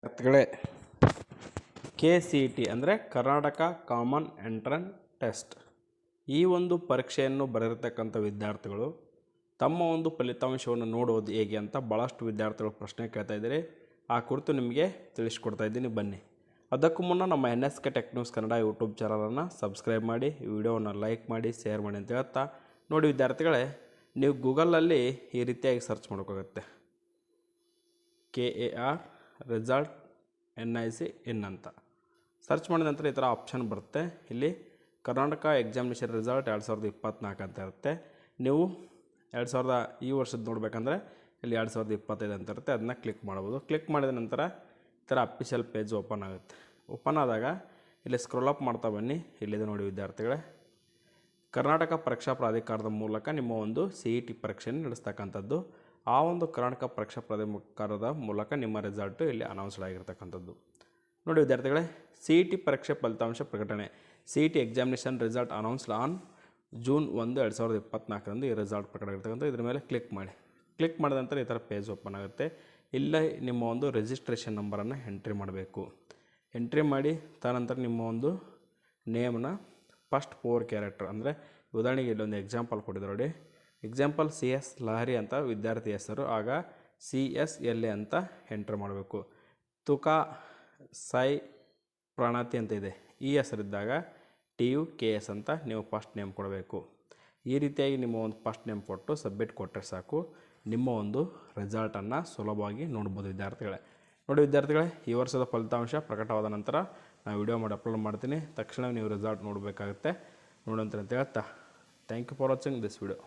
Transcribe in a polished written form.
ವಿದ್ಯಾರ್ಥಿಗಳೇ, KCET ಅಂದರೆ Karnataka common entrance test. ಈ ಒಂದು ಪರೀಕ್ಷೆಯನ್ನು ಬರೆದಿರ್ತಕ್ಕಂಥ ವಿದ್ಯಾರ್ಥಿಗಳು ತಮ್ಮ ಒಂದು ಫಲಿತಾಂಶವನ್ನು ನೋಡುವುದು ಹೇಗೆ ಅಂತ ಭಾಳಷ್ಟು ವಿದ್ಯಾರ್ಥಿಗಳು ಪ್ರಶ್ನೆ ಕೇಳ್ತಾ ಇದ್ದಾರೆ. ಆ ಕುರಿತು ನಿಮಗೆ ತಿಳಿಸ್ಕೊಡ್ತಾ ಇದ್ದೀನಿ, ಬನ್ನಿ. ಅದಕ್ಕೂ ಮುನ್ನ ನಮ್ಮ NSK tech news Kannada YouTube ಚಾನಲನ್ನು ಸಬ್ಸ್ಕ್ರೈಬ್ ಮಾಡಿ, ಈ ವಿಡಿಯೋವನ್ನು ಲೈಕ್ ಮಾಡಿ, ಶೇರ್ ಮಾಡಿ ಅಂತ ಹೇಳ್ತಾ, ನೋಡಿ ವಿದ್ಯಾರ್ಥಿಗಳೇ, ನೀವು ಗೂಗಲಲ್ಲಿ ಈ ರೀತಿಯಾಗಿ ಸರ್ಚ್ ಮಾಡೋಕ್ಕಾಗುತ್ತೆ. KAR ರಿಸಲ್ಟ್ NIC ಇನ್ ಅಂತ ಸರ್ಚ್ ಮಾಡಿದ ನಂತರ ಈ ಥರ ಆಪ್ಷನ್ ಬರುತ್ತೆ. ಇಲ್ಲಿ ಕರ್ನಾಟಕ ಎಕ್ಸಾಮಿನೇಷನ್ ರಿಸಲ್ಟ್ 2024 ಅಂತ ಇರುತ್ತೆ. ನೀವು ಈ ವರ್ಷದ ನೋಡಬೇಕಂದ್ರೆ ಇಲ್ಲಿ 2025 ಅಂತ ಇರುತ್ತೆ. ಅದನ್ನ ಕ್ಲಿಕ್ ಮಾಡ್ಬೋದು. ಕ್ಲಿಕ್ ಮಾಡಿದ ನಂತರ ಈ ಥರ ಅಫಿಷಿಯಲ್ ಪೇಜ್ ಓಪನ್ ಆಗುತ್ತೆ. ಓಪನ್ ಆದಾಗ ಇಲ್ಲಿ ಸ್ಕ್ರೋಲ್ ಅಪ್ ಮಾಡ್ತಾ ಬನ್ನಿ. ಇಲ್ಲಿದೆ ನೋಡಿ ವಿದ್ಯಾರ್ಥಿಗಳೇ, ಕರ್ನಾಟಕ ಪರೀಕ್ಷಾ ಪ್ರಾಧಿಕಾರದ ಮೂಲಕ ನಿಮ್ಮ ಒಂದು CET ಪರೀಕ್ಷೆಯನ್ನು ನಡೆಸ್ತಕ್ಕಂಥದ್ದು. ಆ ಒಂದು ಕರ್ನಾಟಕ ಪರೀಕ್ಷಾ ಪ್ರಾಧಿಕಾರದ ಮೂಲಕ ನಿಮ್ಮ ರಿಸಲ್ಟು ಇಲ್ಲಿ ಅನೌನ್ಸ್ಡ್ ಆಗಿರ್ತಕ್ಕಂಥದ್ದು. ನೋಡಿ ವಿದ್ಯಾರ್ಥಿಗಳೇ, CET ಪರೀಕ್ಷೆ ಫಲಿತಾಂಶ ಪ್ರಕಟಣೆ. CET examination result announced on June 1, 2024 ಈ ರಿಸಲ್ಟ್ ಪ್ರಕಟ ಆಗಿರ್ತಕ್ಕಂಥ. ಇದ್ರ ಮೇಲೆ ಕ್ಲಿಕ್ ಮಾಡಿ. ಕ್ಲಿಕ್ ಮಾಡಿದ ನಂತರ ಈ ಥರ ಪೇಜ್ ಓಪನ್ ಆಗುತ್ತೆ. ಇಲ್ಲೇ ನಿಮ್ಮ ಒಂದು ರಿಜಿಸ್ಟ್ರೇಷನ್ ನಂಬರನ್ನು ಎಂಟ್ರಿ ಮಾಡಬೇಕು. ಎಂಟ್ರಿ ಮಾಡಿ ತದನಂತರ ನಿಮ್ಮ ಒಂದು ನೇಮ್ನ ಫಸ್ಟ್ 4 ಕ್ಯಾರೆಕ್ಟರ್, ಅಂದರೆ ಉದಾಹರಣೆಗೆ ಇಲ್ಲೊಂದು ಎಕ್ಸಾಂಪಲ್ ಕೊಟ್ಟಿದ್ದಾರೆ ನೋಡಿ. ಎಕ್ಸಾಂಪಲ್ CS ಲಹರಿ ಅಂತ ವಿದ್ಯಾರ್ಥಿ ಹೆಸರು, ಆಗ CSLA ಅಂತ ಎಂಟ್ರ್ ಮಾಡಬೇಕು. ತುಕಾ ಸಾಯಿ ಪ್ರಣತಿ ಅಂತ ಇದೆ, ಈ ಹೆಸರಿದ್ದಾಗ TUKS ಅಂತ ನೀವು ಫಸ್ಟ್ ನೇಮ್ ಕೊಡಬೇಕು. ಈ ರೀತಿಯಾಗಿ ನಿಮ್ಮ ಒಂದು ಫಸ್ಟ್ ನೇಮ್ ಕೊಟ್ಟು ಸಬ್ಮಿಟ್ ಕೊಟ್ಟರೆ ಸಾಕು, ನಿಮ್ಮ ಒಂದು ರಿಸಲ್ಟನ್ನು ಸುಲಭವಾಗಿ ನೋಡ್ಬೋದು ವಿದ್ಯಾರ್ಥಿಗಳೇ. ನೋಡಿ ವಿದ್ಯಾರ್ಥಿಗಳೇ, ಈ ವರ್ಷದ ಫಲಿತಾಂಶ ಪ್ರಕಟವಾದ ನಂತರ ನಾನು ವಿಡಿಯೋ ಮಾಡಿ ಅಪ್ಲೋಡ್ ಮಾಡ್ತೀನಿ. ತಕ್ಷಣ ನೀವು ರಿಸಲ್ಟ್ ನೋಡಬೇಕಾಗುತ್ತೆ. ನೋಡಂತ ಹೇಳ್ತಾ, thank you for watching this video.